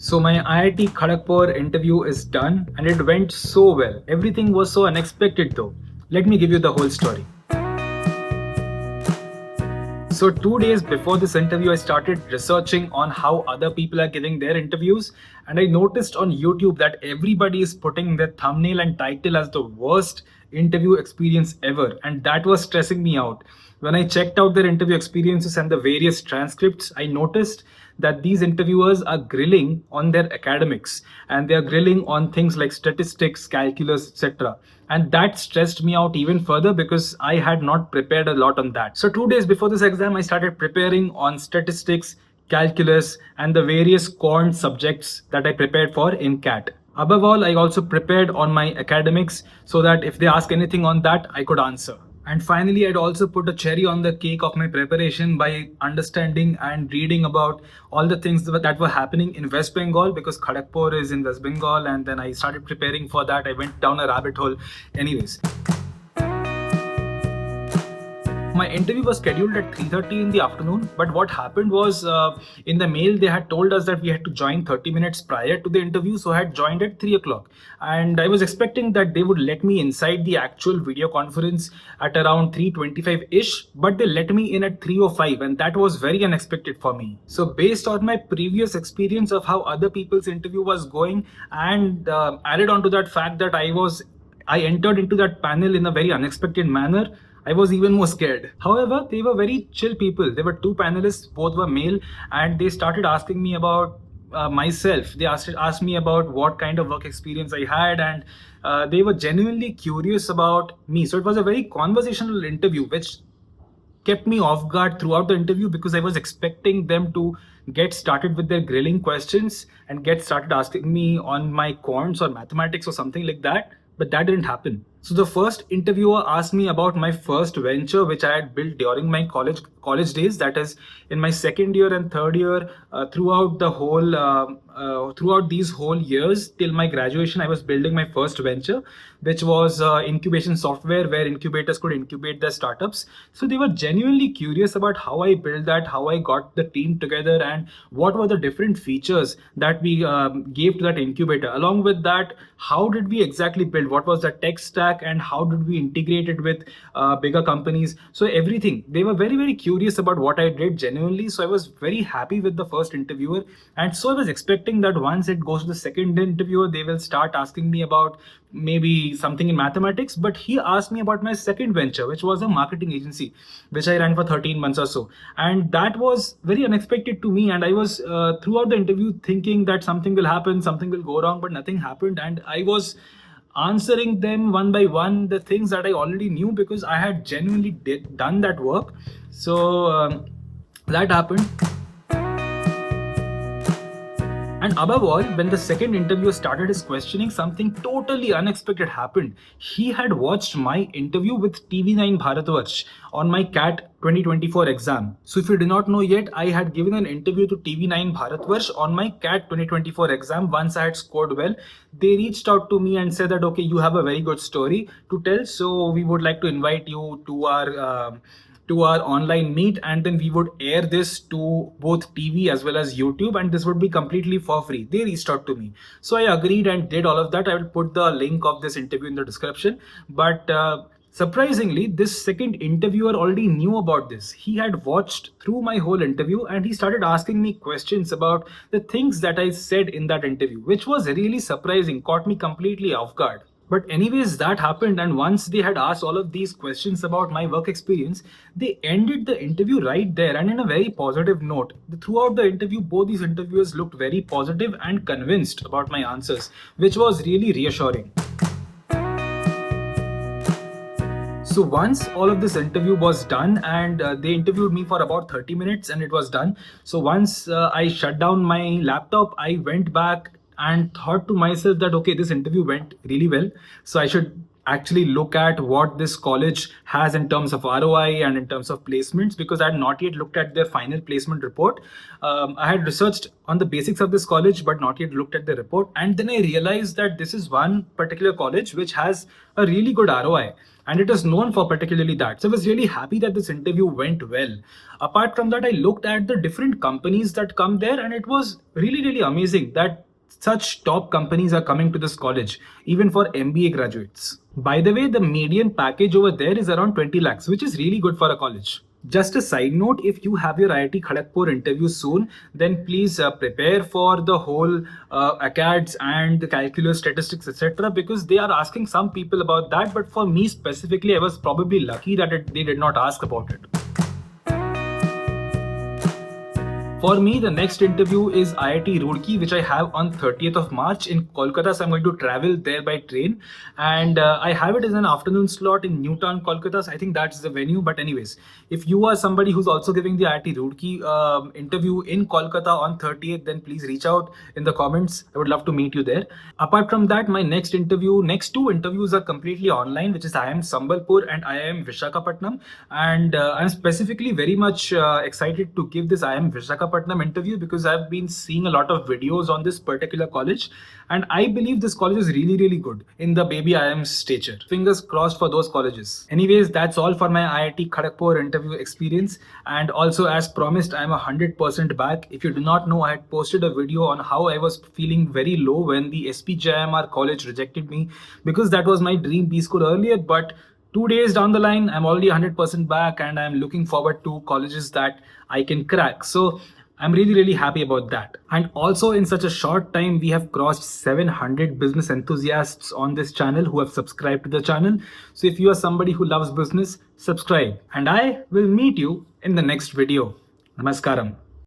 So my IIT Kharagpur interview is done and it went so well. Everything was so unexpected though. Let me give you the whole story. So 2 days before this interview, I started researching on how other people are giving their interviews, and I noticed on YouTube that everybody is putting their thumbnail and title as the worst interview experience ever, and that was stressing me out. When I checked out their interview experiences and the various transcripts, I noticed that these interviewers are grilling on their academics and they are grilling on things like statistics, calculus, etc. And that stressed me out even further because I had not prepared a lot on that. So 2 days before this exam, I started preparing on statistics, calculus, and the various quant subjects that I prepared for in CAT. Above all, I also prepared on my academics so that if they ask anything on that, I could answer. And finally, I'd also put a cherry on the cake of my preparation by understanding and reading about all the things that were happening in West Bengal, because Kharagpur is in West Bengal. And then I started preparing for that. I went down a rabbit hole. Anyways, my interview was scheduled at 3:30 in the afternoon, but what happened was in the mail they had told us that we had to join 30 minutes prior to the interview, so I had joined at 3 o'clock, and I was expecting that they would let me inside the actual video conference at around 3:25 ish, but they let me in at 3:05, and that was very unexpected for me. So based on my previous experience of how other people's interview was going, and added on to that fact that I entered into that panel in a very unexpected manner, I was even more scared. However, they were very chill people. There were two panelists, both were male, and they started asking me about myself. They asked me about what kind of work experience I had, and they were genuinely curious about me. So it was a very conversational interview, which kept me off guard throughout the interview because I was expecting them to get started with their grilling questions and get started asking me on my quants or mathematics or something like that. But that didn't happen. So the first interviewer asked me about my first venture, which I had built during my college days. That is, in my second year and third year, throughout these whole years till my graduation, I was building my first venture, which was incubation software where incubators could incubate their startups. So they were genuinely curious about how I built that, how I got the team together, and what were the different features that we gave to that incubator. Along with that, how did we exactly build? What was the tech stack, and how did we integrate it with bigger companies? So everything. They were very, very curious about what I did genuinely. So I was very happy with the first interviewer. And so I was expecting that once it goes to the second interviewer, they will start asking me about maybe something in mathematics. But he asked me about my second venture, which was a marketing agency, which I ran for 13 months or so. And that was very unexpected to me. And I was throughout the interview thinking that something will happen, something will go wrong, but nothing happened. And I was answering them one by one the things that I already knew because I had genuinely done that work. So that happened. And above all, when the second interviewer started his questioning, something totally unexpected happened. He had watched my interview with TV9 Bharatvarsh on my CAT 2024 exam. So if you do not know yet, I had given an interview to TV9 Bharatvarsh on my CAT 2024 exam. Once I had scored well, they reached out to me and said that, okay, you have a very good story to tell, so we would like to invite you to our online meet, and then we would air this to both TV as well as YouTube, and this would be completely for free. They reached out to me, so I agreed and did all of that. I will put the link of this interview in the description. But surprisingly, this second interviewer already knew about this. He had watched through my whole interview and he started asking me questions about the things that I said in that interview, which was really surprising, caught me completely off guard. But anyways, that happened, and once they had asked all of these questions about my work experience, they ended the interview right there and in a very positive note. Throughout the interview, both these interviewers looked very positive and convinced about my answers, which was really reassuring. So once all of this interview was done, and they interviewed me for about 30 minutes and it was done. So once I shut down my laptop, I went back and thought to myself that, okay, this interview went really well. So actually look at what this college has in terms of ROI and in terms of placements, because I had not yet looked at their final placement report. I had researched on the basics of this college, but not yet looked at the report. And then I realized that this is one particular college which has a really good ROI, and it is known for particularly that. So I was really happy that this interview went well. Apart from that, I looked at the different companies that come there, and it was really, really amazing that such top companies are coming to this college, even for MBA graduates. By the way, the median package over there is around 20 lakhs, which is really good for a college. Just a side note, if you have your IIT Kharagpur interview soon, then please prepare for the whole ACADS and the calculus, statistics, etc., because they are asking some people about that. But for me specifically, I was probably lucky that they did not ask about it. For me, the next interview is IIT Roorkee, which I have on 30th of March in Kolkata. So I'm going to travel there by train. And I have it as an afternoon slot in Newtown, Kolkata. So I think that's the venue. But anyways, if you are somebody who's also giving the IIT Roorkee interview in Kolkata on 30th, then please reach out in the comments. I would love to meet you there. Apart from that, my next two interviews are completely online, which is IIM Sambalpur and IIM Visakhapatnam. And I'm specifically very much excited to give this IIM Visakhapatnam interview because I've been seeing a lot of videos on this particular college, and I believe this college is really, really good in the baby IIM stature. Fingers crossed for those colleges. Anyways, that's all for my IIT Kharagpur interview experience. And also, as promised, I'm 100% back. If you do not know, I had posted a video on how I was feeling very low when the SPJIMR college rejected me, because that was my dream B school earlier. But 2 days down the line, I'm already 100% back, and I'm looking forward to colleges that I can crack. So I'm really, really happy about that. And also, in such a short time, we have crossed 700 business enthusiasts on this channel who have subscribed to the channel. So if you are somebody who loves business, subscribe. And I will meet you in the next video. Namaskaram.